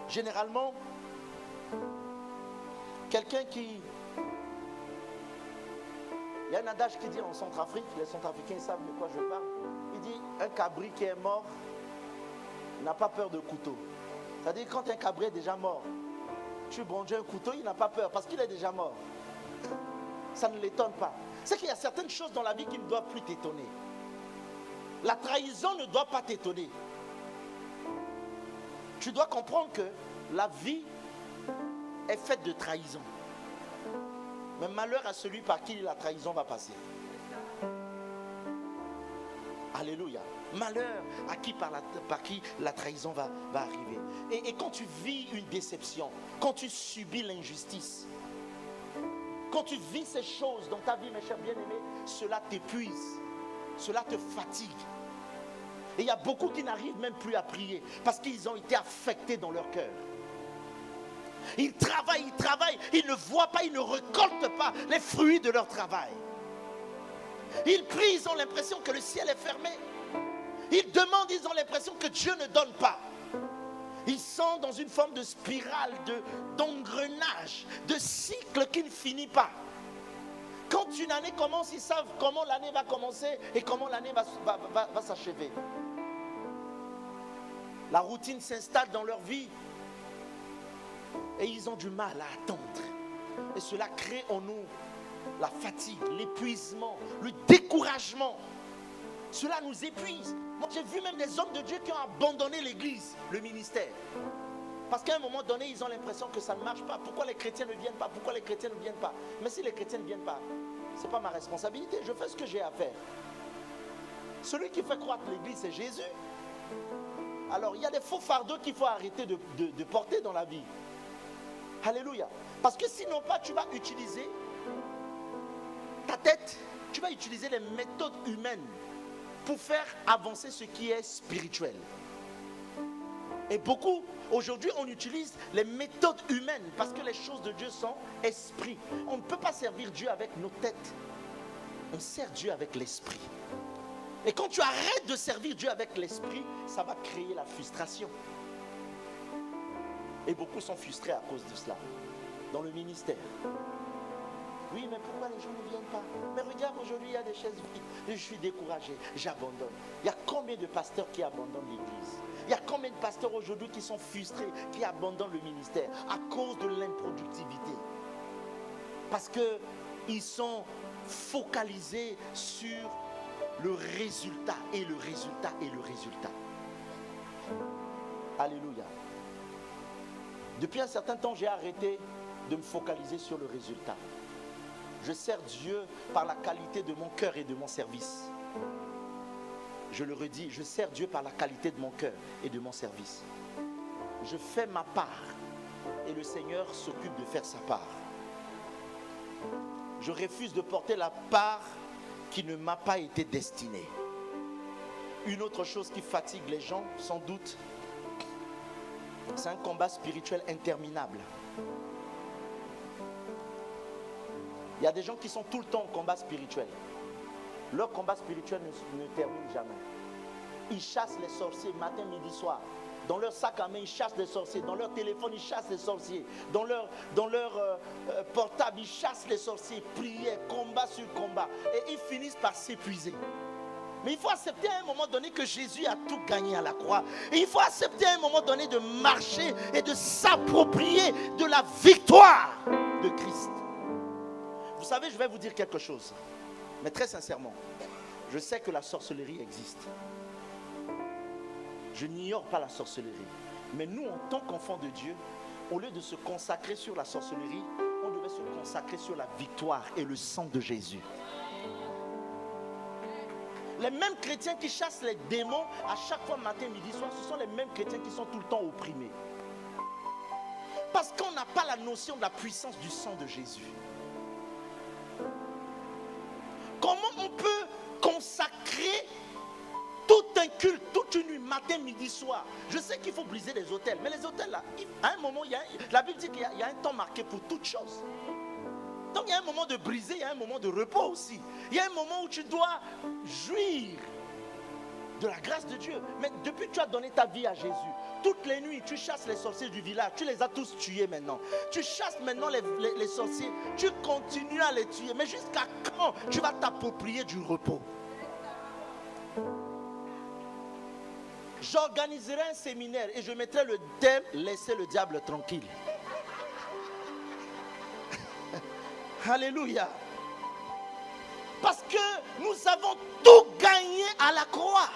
Généralement, quelqu'un qui... Il y a un adage qui dit en Centrafrique, les Centrafricains savent de quoi je parle. Il dit, un cabri qui est mort n'a pas peur de couteau. C'est-à-dire quand un cabri est déjà mort, tu branches un couteau, il n'a pas peur parce qu'il est déjà mort. Ça ne l'étonne pas. C'est qu'il y a certaines choses dans la vie qui ne doivent plus t'étonner. La trahison ne doit pas t'étonner. Tu dois comprendre que la vie est faite de trahison. Mais malheur à celui par qui la trahison va passer. Alléluia. Malheur à qui par qui la trahison va arriver. Et quand tu vis une déception, quand tu subis l'injustice, quand tu vis ces choses dans ta vie, mes chers bien-aimés, cela t'épuise, cela te fatigue. Et il y a beaucoup qui n'arrivent même plus à prier parce qu'ils ont été affectés dans leur cœur. Ils travaillent, ils ne voient pas, ils ne récoltent pas les fruits de leur travail. Ils prient, ils ont l'impression que le ciel est fermé. Ils demandent, ils ont l'impression que Dieu ne donne pas. Ils sont dans une forme de spirale, d'engrenage, de cycle qui ne finit pas. Quand une année commence, ils savent comment l'année va commencer et comment l'année va s'achever. La routine s'installe dans leur vie et ils ont du mal à attendre. Et cela crée en nous la fatigue, l'épuisement, le découragement. Cela nous épuise. Moi, j'ai vu même des hommes de Dieu qui ont abandonné l'église, le ministère. Parce qu'à un moment donné, ils ont l'impression que ça ne marche pas. Pourquoi les chrétiens ne viennent pas? Pourquoi les chrétiens ne viennent pas? Mais si les chrétiens ne viennent pas, ce n'est pas ma responsabilité. Je fais ce que j'ai à faire. Celui qui fait croître l'église, c'est Jésus. Alors, il y a des faux fardeaux qu'il faut arrêter de porter dans la vie. Alléluia. Parce que sinon pas, tu vas utiliser ta tête, tu vas utiliser les méthodes humaines pour faire avancer ce qui est spirituel. Et beaucoup, aujourd'hui, on utilise les méthodes humaines parce que les choses de Dieu sont esprit. On ne peut pas servir Dieu avec nos têtes. On sert Dieu avec l'esprit. Et quand tu arrêtes de servir Dieu avec l'esprit, ça va créer la frustration. Et beaucoup sont frustrés à cause de cela, dans le ministère. Oui, mais pourquoi les gens ne viennent pas? Mais regarde, aujourd'hui, il y a des chaises vides. Je suis découragé, j'abandonne. Il y a combien de pasteurs qui abandonnent l'église? Il y a combien de pasteurs aujourd'hui qui sont frustrés, qui abandonnent le ministère à cause de l'improductivité? Parce qu'ils sont focalisés sur le résultat, et le résultat, et le résultat. Alléluia. Depuis un certain temps, j'ai arrêté de me focaliser sur le résultat. Je sers Dieu par la qualité de mon cœur et de mon service. Je le redis, je sers Dieu par la qualité de mon cœur et de mon service. Je fais ma part et le Seigneur s'occupe de faire sa part. Je refuse de porter la part qui ne m'a pas été destinée. Une autre chose qui fatigue les gens, sans doute, c'est un combat spirituel interminable. Il y a des gens qui sont tout le temps en combat spirituel. Leur combat spirituel ne termine jamais. Ils chassent les sorciers matin, midi, soir. Dans leur sac à main, ils chassent les sorciers. Dans leur téléphone, ils chassent les sorciers. Dans leur portable, ils chassent les sorciers. Prière, combat sur combat. Et ils finissent par s'épuiser. Mais il faut accepter à un moment donné que Jésus a tout gagné à la croix. Et il faut accepter à un moment donné de marcher et de s'approprier de la victoire de Christ. Vous savez, je vais vous dire quelque chose. Mais très sincèrement, je sais que la sorcellerie existe. Je n'ignore pas la sorcellerie. Mais nous, en tant qu'enfants de Dieu, au lieu de se consacrer sur la sorcellerie, on devait se consacrer sur la victoire et le sang de Jésus. Les mêmes chrétiens qui chassent les démons à chaque fois matin, midi, soir, ce sont les mêmes chrétiens qui sont tout le temps opprimés. Parce qu'on n'a pas la notion de la puissance du sang de Jésus. Comment on peut consacrer tout un culte, toute une nuit, matin, midi, soir? Je sais qu'il faut briser les autels, mais les autels là, à un moment, la Bible dit qu'il y a un temps marqué pour toute chose. Donc il y a un moment de briser, il y a un moment de repos aussi. Il y a un moment où tu dois jouir de la grâce de Dieu. Mais depuis que tu as donné ta vie à Jésus, toutes les nuits, tu chasses les sorciers du village. Tu les as tous tués maintenant. Tu chasses maintenant les sorciers. Tu continues à les tuer. Mais jusqu'à quand tu vas t'approprier du repos? J'organiserai un séminaire et je mettrai le thème « Laissez le diable tranquille ». Alléluia. Parce que nous avons tout gagné à la croix.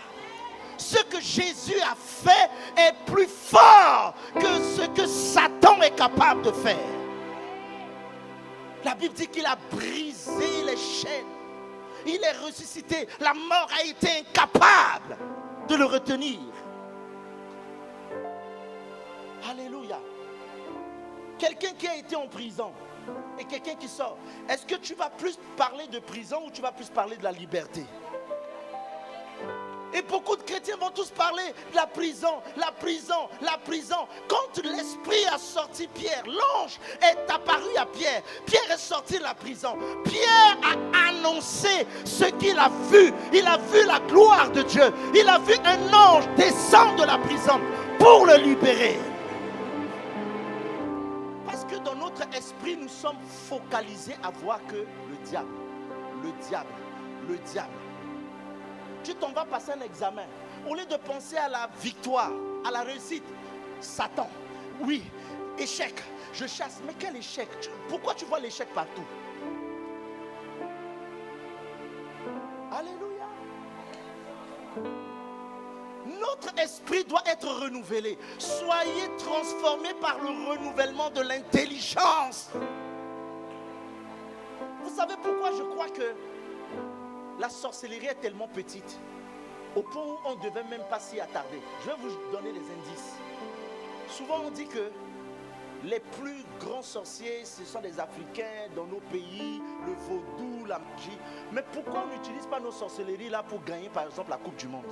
Ce que Jésus a fait est plus fort que ce que Satan est capable de faire. La Bible dit qu'il a brisé les chaînes. Il est ressuscité. La mort a été incapable de le retenir. Alléluia. Quelqu'un qui a été en prison et quelqu'un qui sort, est-ce que tu vas plus parler de prison ou tu vas plus parler de la liberté? Et beaucoup de chrétiens vont tous parler de la prison, la prison, la prison. Quand l'Esprit a sorti Pierre, l'ange est apparu à Pierre. Pierre est sorti de la prison. Pierre a annoncé ce qu'il a vu. Il a vu la gloire de Dieu. Il a vu un ange descendre de la prison pour le libérer. Parce que dans notre esprit, nous sommes focalisés à voir que le diable. Tu t'en vas passer un examen. Au lieu de penser à la victoire, à la réussite, Satan, oui, échec, je chasse. Mais quel échec? Pourquoi tu vois l'échec partout? Alléluia. Notre esprit doit être renouvelé. Soyez transformés par le renouvellement de l'intelligence. Vous savez pourquoi je crois que la sorcellerie est tellement petite, au point où on ne devait même pas s'y attarder. Je vais vous donner des indices. Souvent on dit que les plus grands sorciers, ce sont les Africains dans nos pays, le vaudou, la magie. Mais pourquoi on n'utilise pas nos sorcelleries là pour gagner par exemple la Coupe du Monde?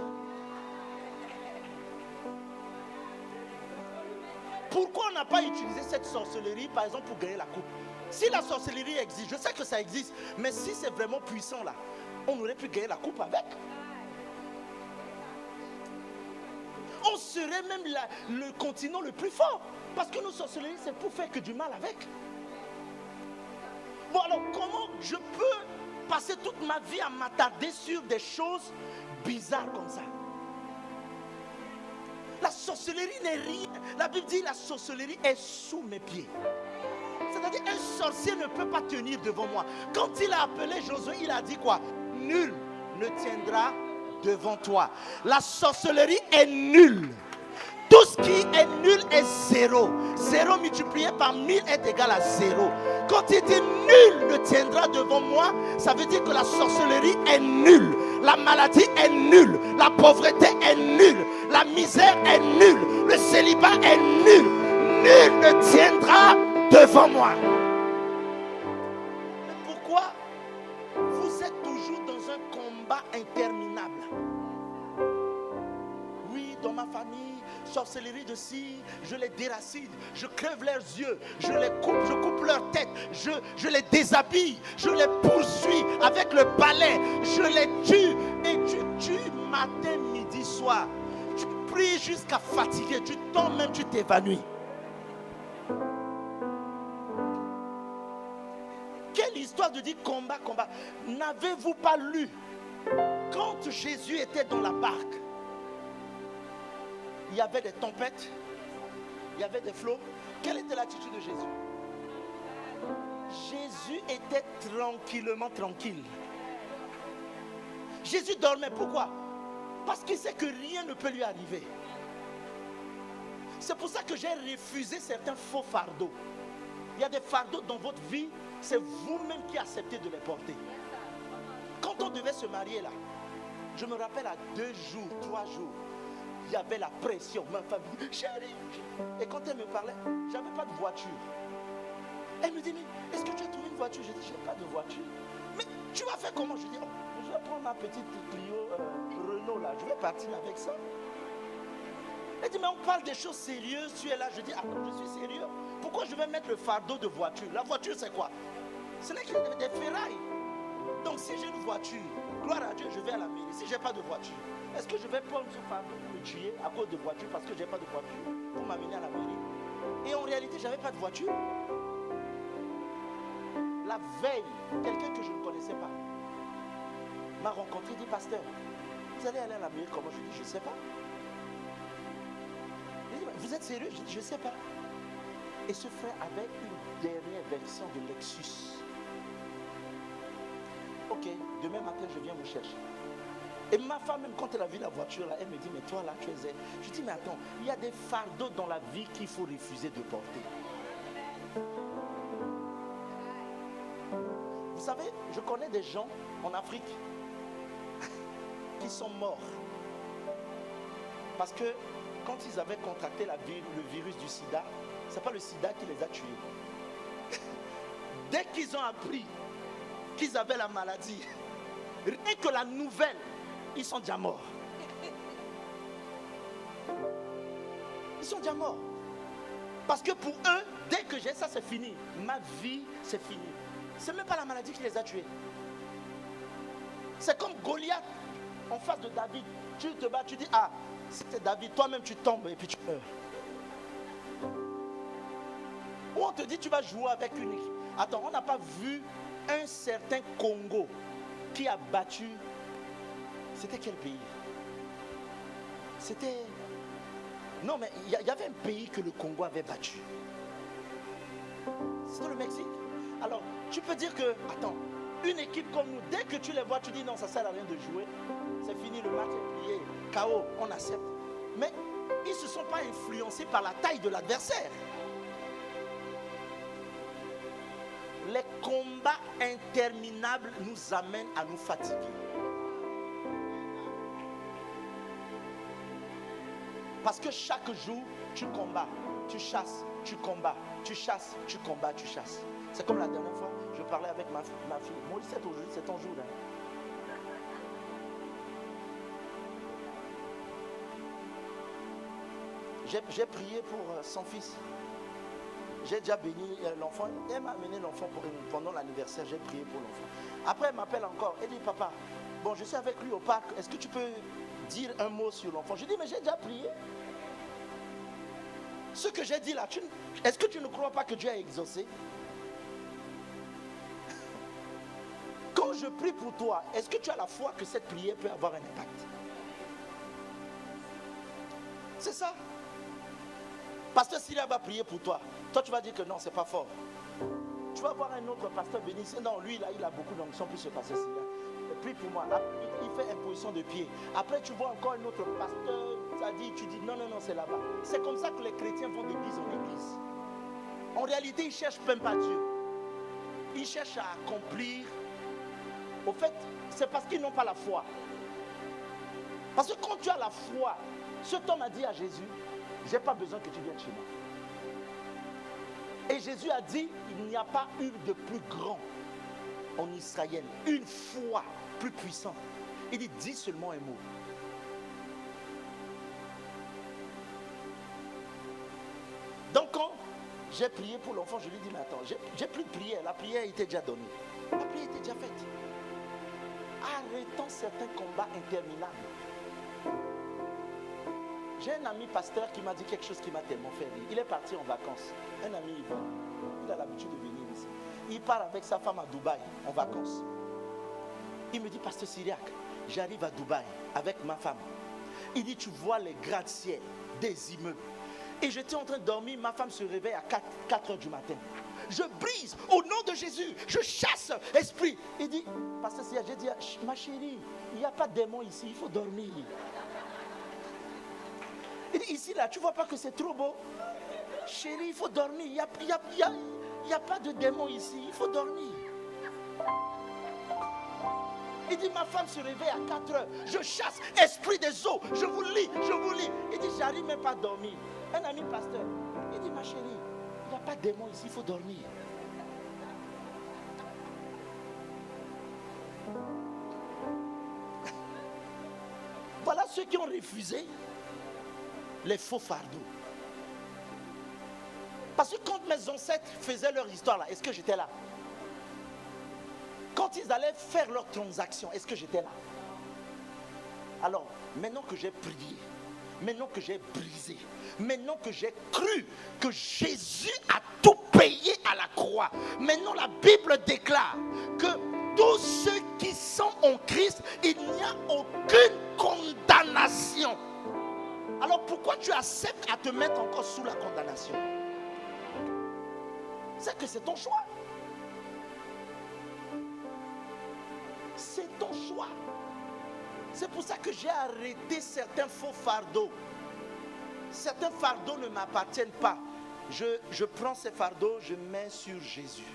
Pourquoi on n'a pas utilisé cette sorcellerie par exemple pour gagner la coupe? Si la sorcellerie existe, je sais que ça existe, mais si c'est vraiment puissant là, on aurait pu gagner la coupe avec. On serait même le continent le plus fort. Parce que nos sorcelleries, c'est pour faire que du mal avec. Bon alors, comment je peux passer toute ma vie à m'attarder sur des choses bizarres comme ça? La sorcellerie n'est rien. La Bible dit la sorcellerie est sous mes pieds. C'est-à-dire un sorcier ne peut pas tenir devant moi. Quand il a appelé Josué, il a dit quoi? Nul ne tiendra devant toi. La sorcellerie est nulle. Tout ce qui est nul est zéro. 0 multiplié par 1000 est égal à 0. Quand il dit nul ne tiendra devant moi, ça veut dire que la sorcellerie est nulle. La maladie est nulle. La pauvreté est nulle. La misère est nulle. Le célibat est nul. Nul ne tiendra devant moi. Mais pourquoi vous êtes toujours dans un combat interminable? Oui, dans ma famille, sorcellerie de ci, je les déracine, je crève leurs yeux, je coupe leur tête, je les déshabille, je les poursuis avec le balai, je les tue, et tu tues matin, midi, soir. Tu pries jusqu'à fatiguer, tu tombes même, tu t'évanouis. Quelle histoire de dire combat, combat. N'avez-vous pas lu quand Jésus était dans la barque? Il y avait des tempêtes, il y avait des flots. Quelle était l'attitude de Jésus? Jésus était tranquillement tranquille. Jésus dormait. Pourquoi? Parce qu'il sait que rien ne peut lui arriver. C'est pour ça que j'ai refusé certains faux fardeaux. Il y a des fardeaux dans votre vie, c'est vous-même qui acceptez de les porter. Quand on devait se marier là, je me rappelle à 2 jours, 3 jours, il y avait la pression. Ma femme me dit, chérie. Et quand elle me parlait, je n'avais pas de voiture. Elle me dit, mais est-ce que tu as trouvé une voiture? Je dis, je n'ai pas de voiture. Mais tu vas faire comment? Je dis, oh, je vais prendre ma petite Clio Renault là, je vais partir avec ça. Elle dit, mais on parle des choses sérieuses, tu es là. Je dis, ah non, je suis sérieux. Pourquoi je vais mettre le fardeau de voiture? La voiture, c'est quoi? Ce n'est que des ferrailles. Donc si j'ai une voiture, gloire à Dieu, je vais à la mairie. Si je n'ai pas de voiture, est-ce que je vais prendre ce fardeau pour me tuer à cause de voiture parce que je n'ai pas de voiture pour m'amener à la mairie? Et en réalité, je n'avais pas de voiture. La veille, quelqu'un que je ne connaissais pas m'a rencontré, dit, pasteur, vous allez aller à la mairie comment? Je dis, je ne sais pas. Il dit, vous êtes sérieux? Je dis, je ne sais pas. Et ce frère avait une dernière version de Lexus. Ok, demain matin, je viens vous chercher. Et ma femme, même quand elle a vu la voiture, là, elle me dit, mais toi là, tu es... Je dis, mais attends, il y a des fardeaux dans la vie qu'il faut refuser de porter. Vous savez, je connais des gens en Afrique qui sont morts. Parce que quand ils avaient contracté le virus du sida, ce n'est pas le sida qui les a tués. Dès qu'ils ont appris qu'ils avaient la maladie, rien que la nouvelle, ils sont déjà morts. Ils sont déjà morts. Parce que pour eux, dès que j'ai ça, c'est fini. Ma vie, c'est fini. Ce n'est même pas la maladie qui les a tués. C'est comme Goliath en face de David. Tu te bats, tu dis, ah, c'était David. Toi-même, tu tombes et puis tu meurs. Ou on te dit, tu vas jouer avec une équipe. Attends, on n'a pas vu un certain Congo qui a battu. C'était quel pays? C'était... Non, mais il y avait un pays que le Congo avait battu. C'était le Mexique. Alors, tu peux dire que, attends, une équipe comme nous, dès que tu les vois, tu dis non, ça ne sert à rien de jouer. C'est fini, le match est plié. KO, on accepte. Mais ils ne se sont pas influencés par la taille de l'adversaire. Les combats interminables nous amènent à nous fatiguer. Parce que chaque jour, tu combats, tu chasses, tu combats, tu chasses, tu combats, tu chasses. C'est comme la dernière fois, je parlais avec ma fille. Maurice, aujourd'hui, c'est ton jour. J'ai prié pour son fils. J'ai déjà béni l'enfant. Elle m'a amené l'enfant pendant l'anniversaire. J'ai prié pour l'enfant. Après, elle m'appelle encore. Elle dit, papa, bon, je suis avec lui au parc. Est-ce que tu peux dire un mot sur l'enfant? Je dis, mais j'ai déjà prié. Ce que j'ai dit là, est-ce que tu ne crois pas que Dieu a exaucé? Quand je prie pour toi, est-ce que tu as la foi que cette prière peut avoir un impact? C'est ça. Pasteur Syria va prier pour toi. Toi, tu vas dire que non, c'est pas fort. Tu vas voir un autre pasteur béni. Non, lui, là, il a beaucoup d'onction pour se passer Syria. prie pour moi. Il fait imposition de pied. Après, tu vois encore un autre pasteur, ça dit, tu dis, non, c'est là-bas. C'est comme ça que les chrétiens vont d'église en église. En réalité, ils ne cherchent même pas Dieu. Ils cherchent à accomplir. Au fait, c'est parce qu'ils n'ont pas la foi. Parce que quand tu as la foi, cet homme a dit à Jésus, je n'ai pas besoin que tu viennes chez moi. Et Jésus a dit, il n'y a pas eu de plus grand en Israël, une foi plus puissante. Il dit, dis seulement un mot. Donc quand j'ai prié pour l'enfant, je lui ai dit, mais attends, j'ai plus de prière, la prière était déjà donnée. La prière était déjà faite. Arrêtons certains combats interminables. J'ai un ami pasteur qui m'a dit quelque chose qui m'a tellement fait rire. Il est parti en vacances. Un ami Yvan, il a l'habitude de venir ici. Il part avec sa femme à Dubaï en vacances. Il me dit, pasteur Syriac, j'arrive à Dubaï avec ma femme. Il dit, tu vois les gratte-ciel des immeubles. Et j'étais en train de dormir, ma femme se réveille à 4 heures du matin. Je brise au nom de Jésus, je chasse esprit. Il dit, pasteur Syriac, j'ai dit, ma chérie, il n'y a pas de démon ici, il faut dormir. Il dit, ici là, tu ne vois pas que c'est trop beau? Chérie, il faut dormir. Il n'y a pas de démon ici, il faut dormir. Il dit, ma femme se réveille à 4 heures. Je chasse esprit des eaux. Je vous lis. Il dit, j'arrive même pas à dormir. Un ami pasteur, il dit, ma chérie, il n'y a pas de démon ici, il faut dormir. Voilà ceux qui ont refusé les faux fardeaux. Parce que quand mes ancêtres faisaient leur histoire là, est-ce que j'étais là? Quand ils allaient faire leurs transactions, est-ce que j'étais là? Alors, maintenant que j'ai prié, maintenant que j'ai brisé, maintenant que j'ai cru que Jésus a tout payé à la croix, maintenant la Bible déclare que tous ceux qui sont en Christ, il n'y a aucune condamnation. Alors pourquoi tu acceptes à te mettre encore sous la condamnation? C'est que c'est ton choix. C'est ton choix. C'est pour ça que j'ai arrêté certains faux fardeaux. Certains fardeaux ne m'appartiennent pas. Je prends ces fardeaux, je mets sur Jésus.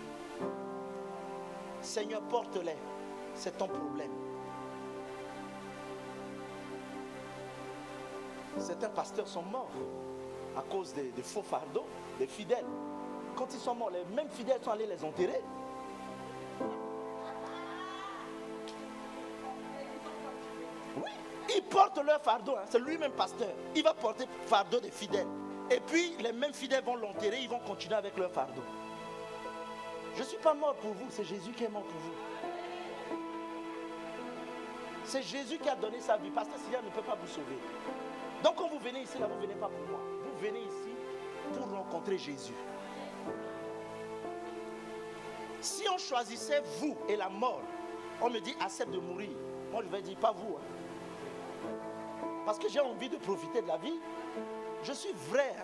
Seigneur, porte-les. C'est ton problème. Certains pasteurs sont morts à cause des faux fardeaux, des fidèles. Quand ils sont morts, les mêmes fidèles sont allés les enterrer. Oui, ils portent leur fardeau. C'est lui-même pasteur. Il va porter le fardeau des fidèles. Et puis, les mêmes fidèles vont l'enterrer. Ils vont continuer avec leur fardeau. Je ne suis pas mort pour vous. C'est Jésus qui est mort pour vous. C'est Jésus qui a donné sa vie. Pasteur Syriac ne peut pas vous sauver. Donc quand vous venez ici, là, vous ne venez pas pour moi. Vous venez ici pour rencontrer Jésus. Si on choisissait vous et la mort, on me dit accepte de mourir. Moi je vais dire pas vous. Parce que j'ai envie de profiter de la vie. Je suis vrai.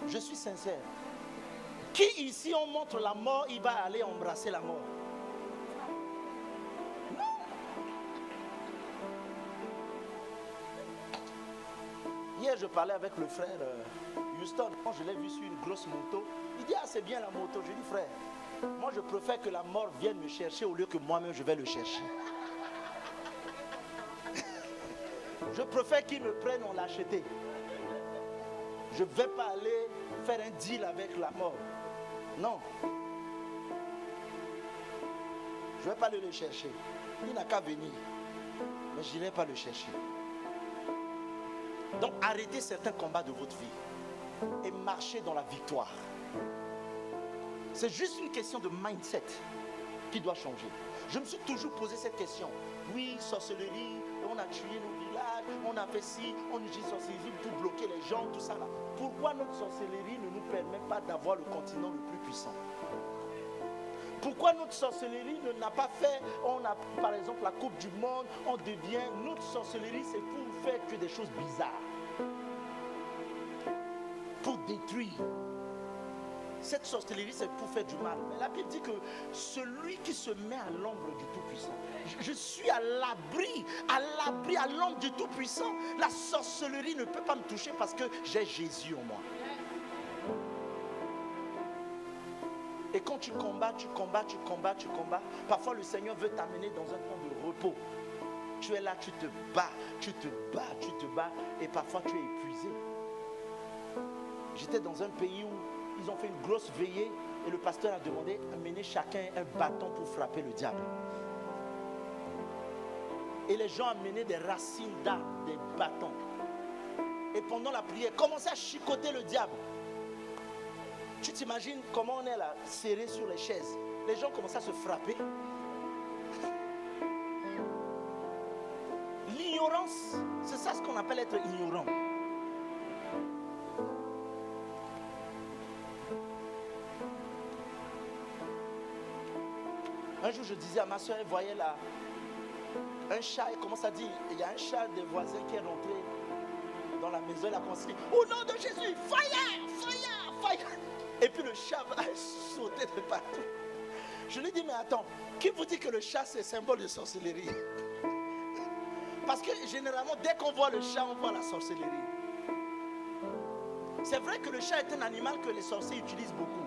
Je suis sincère. Qui ici on montre la mort, il va aller embrasser la mort? Hier, je parlais avec le frère Houston. Quand je l'ai vu sur une grosse moto, il dit, ah, c'est bien la moto. Je dis, frère, moi, je préfère que la mort vienne me chercher au lieu que moi-même, je vais le chercher. Je préfère qu'il me prenne en lâcheté. Je ne vais pas aller faire un deal avec la mort. Non. Je ne vais pas aller le chercher. Il n'a qu'à venir. Mais je n'irai pas le chercher. Donc arrêtez certains combats de votre vie et marchez dans la victoire. C'est juste une question de mindset qui doit changer. Je me suis toujours posé cette question. Oui, sorcellerie, on a tué nos villages, on a fait ci, on utilise sorcellerie pour bloquer les gens, tout ça là. Pourquoi notre sorcellerie ne nous permet pas d'avoir le continent le plus puissant? Pourquoi notre sorcellerie n'a pas fait, on a par exemple la Coupe du Monde, on devient, notre sorcellerie c'est pour faire que des choses bizarres. Pour détruire. cette sorcellerie, c'est pour faire du mal. Mais la Bible dit que celui qui se met à l'ombre du Tout-Puissant, je suis à l'abri, à l'ombre du Tout-Puissant. La sorcellerie ne peut pas me toucher parce que j'ai Jésus en moi. Et quand tu combats, parfois le Seigneur veut t'amener dans un temps de repos. Tu es là, tu te bats, et parfois tu es épuisé. J'étais dans un pays où ils ont fait une grosse veillée et le pasteur a demandé d'amener chacun un bâton pour frapper le diable. Et les gens amenaient des racines d'arbres, des bâtons. Et pendant la prière, commençaient à chicoter le diable. Tu t'imagines comment on est là, serré sur les chaises. Les gens commençaient à se frapper. L'ignorance, c'est ça ce qu'on appelle être ignorant. Un jour, je disais à ma soeur, elle voyait là un chat, elle commence à dire, il y a un chat des voisins qui est rentré dans la maison, elle a commencé à dire, au nom de Jésus, fire, fire, fire. Et puis le chat va sauter de partout. Je lui dis, mais attends, qui vous dit que le chat c'est symbole de sorcellerie? Parce que généralement, dès qu'on voit le chat, on voit la sorcellerie. C'est vrai que le chat est un animal que les sorciers utilisent beaucoup.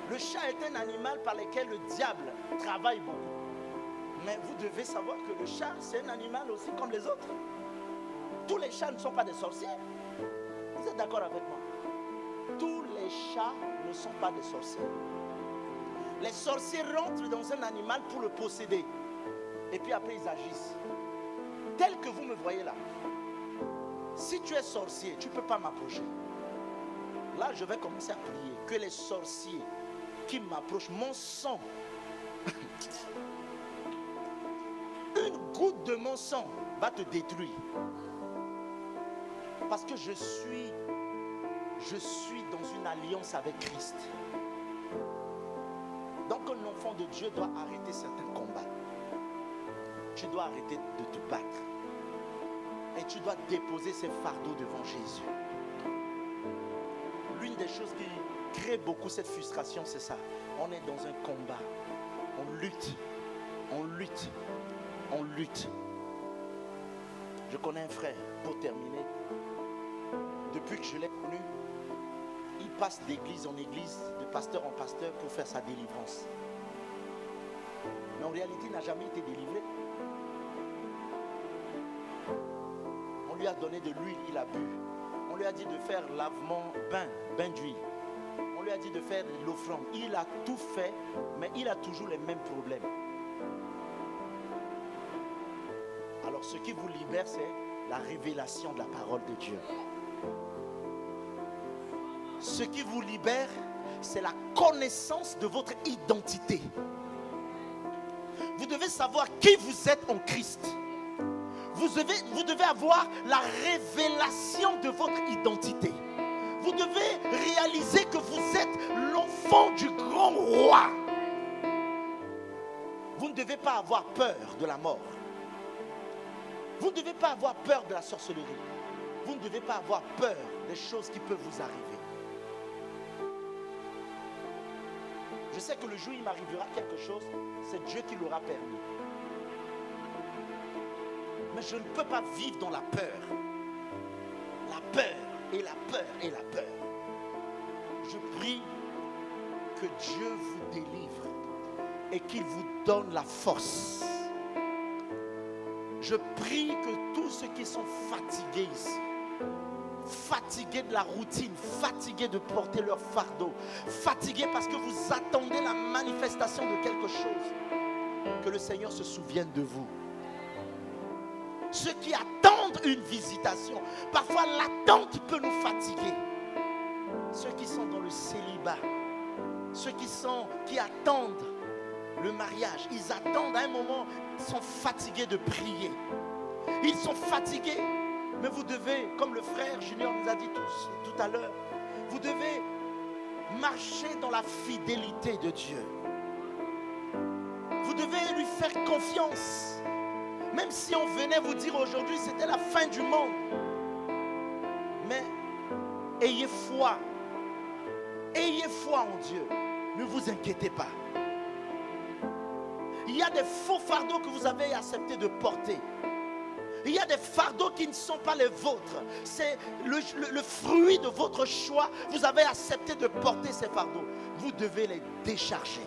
Le chat est un animal par lequel le diable travaille beaucoup. Mais vous devez savoir que le chat, c'est un animal aussi comme les autres. Tous les chats ne sont pas des sorciers. Vous êtes d'accord avec moi? Tous les chats ne sont pas des sorciers. Les sorciers rentrent dans un animal pour le posséder. Et puis après, ils agissent. Tel que vous me voyez là. Si tu es sorcier, tu ne peux pas m'approcher. Là, je vais commencer à prier. Que les sorciers qui m'approchent, mon sang, une goutte de mon sang va te détruire. Parce que je suis dans une alliance avec Christ. Donc un enfant de Dieu doit arrêter certains combats. Tu dois arrêter de te battre. Et tu dois déposer ces fardeaux devant Jésus. L'une des choses qui crée beaucoup cette frustration, c'est ça. On est dans un combat. On lutte. Je connais un frère, pour terminer. Depuis que je l'ai connu, il passe d'église en église, de pasteur en pasteur pour faire sa délivrance. Mais en réalité, il n'a jamais été délivré. On lui a donné de l'huile, il a bu. On lui a dit de faire lavement, bain d'huile. On lui a dit de faire de l'offrande. Il a tout fait, mais il a toujours les mêmes problèmes. Alors ce qui vous libère, c'est la révélation de la parole de Dieu. Ce qui vous libère, c'est la connaissance de votre identité. Vous devez savoir qui vous êtes en Christ. Vous devez avoir la révélation de votre identité. Vous devez réaliser que vous êtes l'enfant du grand roi. Vous ne devez pas avoir peur de la mort. Vous ne devez pas avoir peur de la sorcellerie. Vous ne devez pas avoir peur des choses qui peuvent vous arriver. Je sais que le jour où il m'arrivera quelque chose, c'est Dieu qui l'aura permis. Mais je ne peux pas vivre dans la peur. La peur et la peur et la peur. Je prie que Dieu vous délivre et qu'il vous donne la force. Je prie que tous ceux qui sont fatigués ici, fatigués de la routine, fatigués de porter leur fardeau, fatigués parce que vous attendez la manifestation de quelque chose, que le Seigneur se souvienne de vous. Ceux qui attendent une visitation, parfois l'attente peut nous fatiguer. Ceux qui sont dans le célibat, ceux qui attendent le mariage, ils attendent à un moment, ils sont fatigués de prier. Ils sont fatigués, mais vous devez, comme le frère Junior nous a dit tout à l'heure, vous devez marcher dans la fidélité de Dieu. Vous devez lui faire confiance. Même si on venait vous dire aujourd'hui c'était la fin du monde. Mais ayez foi. Ayez foi en Dieu. Ne vous inquiétez pas. Il y a des faux fardeaux que vous avez accepté de porter. Il y a des fardeaux qui ne sont pas les vôtres. C'est le fruit de votre choix. Vous avez accepté de porter ces fardeaux. Vous devez les décharger.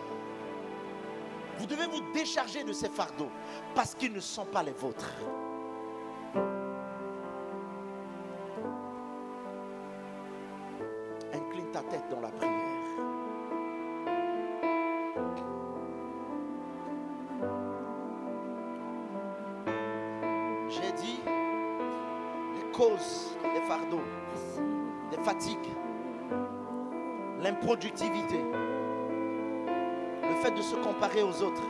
Vous devez vous décharger de ces fardeaux parce qu'ils ne sont pas les vôtres. Incline ta tête dans la prière. J'ai dit les causes des fardeaux, des fatigues, l'improductivité, le fait de se comparer aux autres.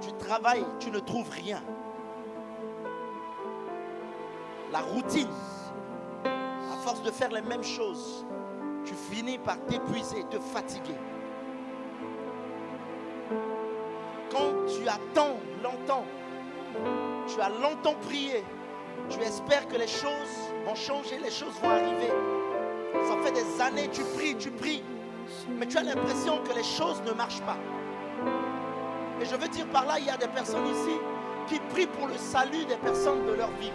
Tu travailles, tu ne trouves rien. La routine, à force de faire les mêmes choses, tu finis par t'épuiser, te fatiguer. Quand tu attends longtemps, tu as longtemps prié, tu espères que les choses vont changer, les choses vont arriver. Ça fait des années, tu pries, mais tu as l'impression que les choses ne marchent pas. Et je veux dire par là, il y a des personnes ici qui prient pour le salut des personnes de leur vie.